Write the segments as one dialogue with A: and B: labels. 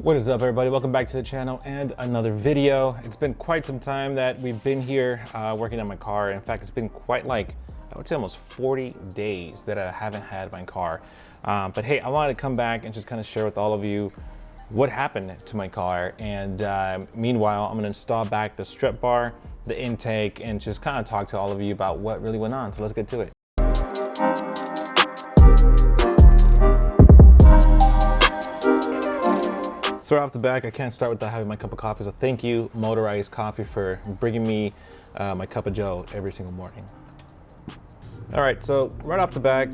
A: What is up, everybody? Welcome back to the channel and another video. It's been quite some time that we've been here working on my car. In fact, it's been quite I would say almost 40 days that I haven't had my car. But hey, I wanted to come back and just kind of share with all of you what happened to my car. And meanwhile, I'm gonna install back the strip bar, the intake, and just kind of talk to all of you about what really went on. So let's get to it. So right off the back, I can't start without having my cup of coffee. So thank you, Motorized Coffee, for bringing me my cup of joe every single morning. All right, so right off the back,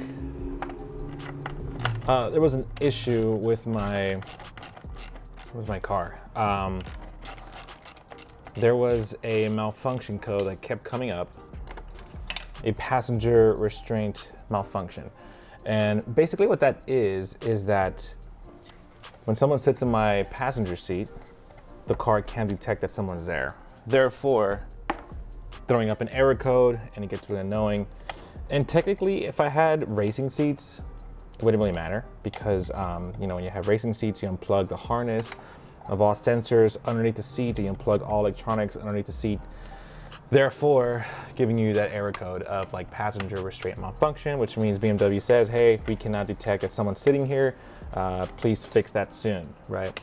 A: there was an issue with my car. There was a malfunction code that kept coming up, a passenger restraint malfunction. And basically what that is that when someone sits in my passenger seat, the car can't detect that someone's there. Therefore, throwing up an error code, and it gets really annoying. And technically, if I had racing seats, it wouldn't really matter because, you know, when you have racing seats, you unplug the harness of all sensors underneath the seat, you unplug all electronics underneath the seat. Therefore, giving you that error code of like passenger restraint malfunction, which means BMW says, hey, we cannot detect that someone's sitting here. Please fix that soon, right?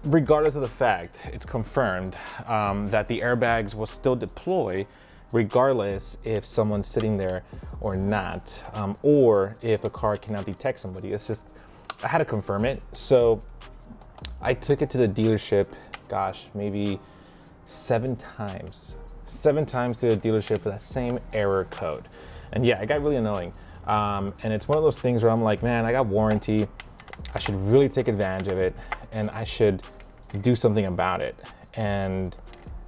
A: Regardless of the fact, it's confirmed that the airbags will still deploy regardless if someone's sitting there or not, or if the car cannot detect somebody. It's just, I had to confirm it. So I took it to the dealership, gosh, maybe 7 times to the dealership for that same error code. And yeah, it got really annoying. And it's one of those things where I'm like, man, I got warranty. I should really take advantage of it and I should do something about it. And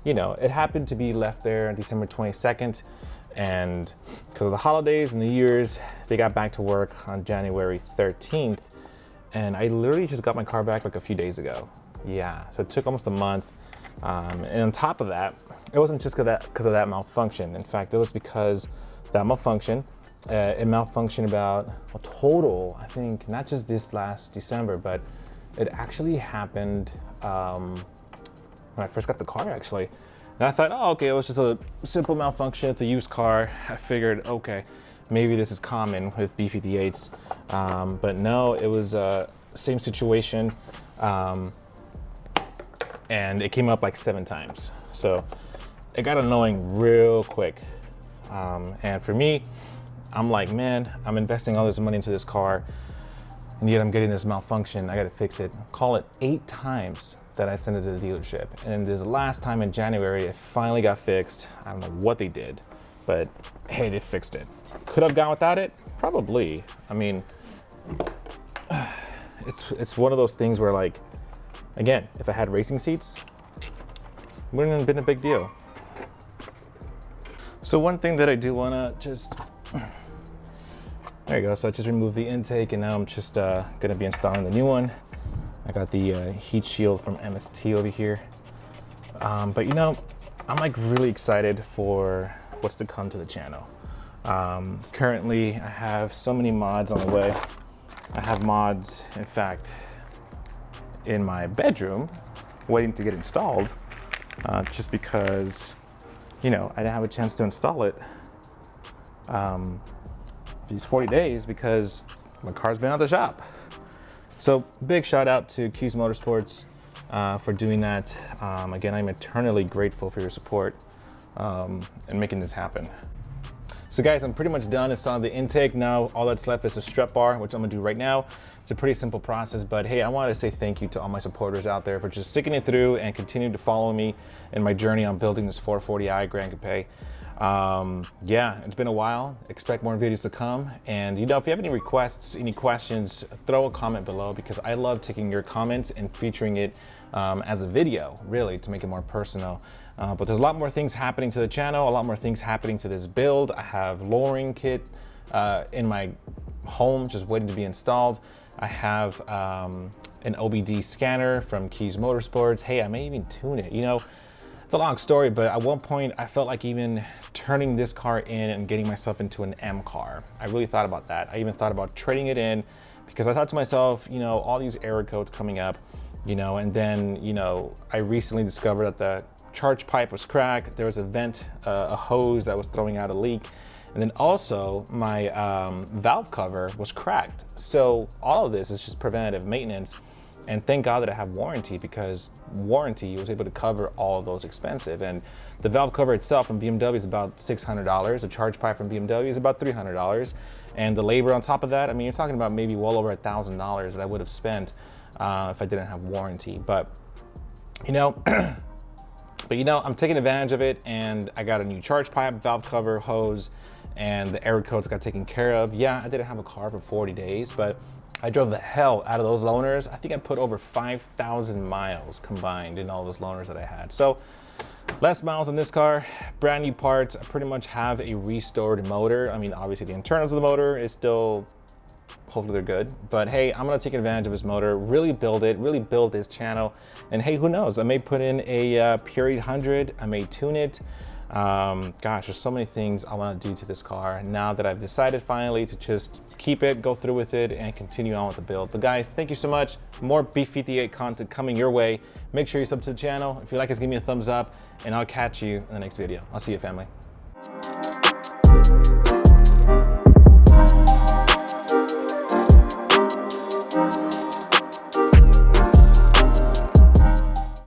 A: you know, it happened to be left there on December 22nd. And because of the holidays and the years, they got back to work on January 13th. And I literally just got my car back like a few days ago. Yeah, so it took almost a month. And on top of that, it wasn't just because of that malfunction. In fact, it was because that malfunction, it malfunctioned about a total, I think, not just this last December, but it actually happened when I first got the car, actually. And I thought, oh, okay, it was just a simple malfunction. It's a used car. I figured, okay, maybe this is common with B58s. But no, it was same situation. And it came up like 7 times. So it got annoying real quick. And for me, I'm like, man, I'm investing all this money into this car and yet I'm getting this malfunction. I gotta fix it. Call it 8 times that I sent it to the dealership. And this last time in January, it finally got fixed. I don't know what they did, but hey, they fixed it. Could have gone without it? Probably. I mean, it's one of those things where, like, again, if I had racing seats, it wouldn't have been a big deal. So one thing that I do wanna just, there you go. So I just removed the intake and now I'm just gonna be installing the new one. I got the heat shield from MST over here. But you know, I'm like really excited for what's to come to the channel. Currently, I have so many mods on the way. I have mods, in fact, in my bedroom waiting to get installed just because, you know, I didn't have a chance to install it these 40 days because my car's been out of the shop. So big shout out to Kies Motorsports for doing that. Again, I'm eternally grateful for your support and making this happen. So guys, I'm pretty much done installing the intake. Now all that's left is a strut bar, which I'm gonna do right now. It's a pretty simple process, but hey, I wanted to say thank you to all my supporters out there for just sticking it through and continuing to follow me in my journey on building this 440i Grand Coupe. Yeah, it's been a while. Expect more videos to come. And you know, if you have any requests, any questions, throw a comment below because I love taking your comments and featuring it as a video, really, to make it more personal. But there's a lot more things happening to the channel, a lot more things happening to this build. I have lowering kit in my home just waiting to be installed. I have an OBD scanner from Kies Motorsports. Hey, I may even tune it, you know. It's a long story, but at one point I felt like even turning this car in and getting myself into an M car. I really thought about that. I even thought about trading it in because I thought to myself, you know, all these error codes coming up, you know, and then, you know, I recently discovered that the charge pipe was cracked. There was a vent, a hose that was throwing out a leak. And then also my valve cover was cracked. So all of this is just preventative maintenance. And thank God that I have warranty, because warranty was able to cover all of those expenses. And the valve cover itself from BMW is about $600. The charge pipe from BMW is about $300. And the labor on top of that, I mean, you're talking about maybe well over $1,000 that I would have spent if I didn't have warranty. But, you know, I'm taking advantage of it, and I got a new charge pipe, valve cover, hose, and the air coats got taken care of. Yeah, I didn't have a car for 40 days, but I drove the hell out of those loaners. I think I put over 5,000 miles combined in all those loaners that I had. So less miles on this car, brand new parts. I pretty much have a restored motor. I mean, obviously the internals of the motor is still, hopefully they're good. But hey, I'm gonna take advantage of this motor, really build it, really build this channel. And hey, who knows? I may put in a Pure 800, I may tune it. Gosh, there's so many things I want to do to this car now that I've decided finally to just keep it, go through with it, and continue on with the build. But guys, thank you so much. More B58 content coming your way. Make sure you sub to the channel. If you like us, give me a thumbs up, and I'll catch you in the next video. I'll see you, family.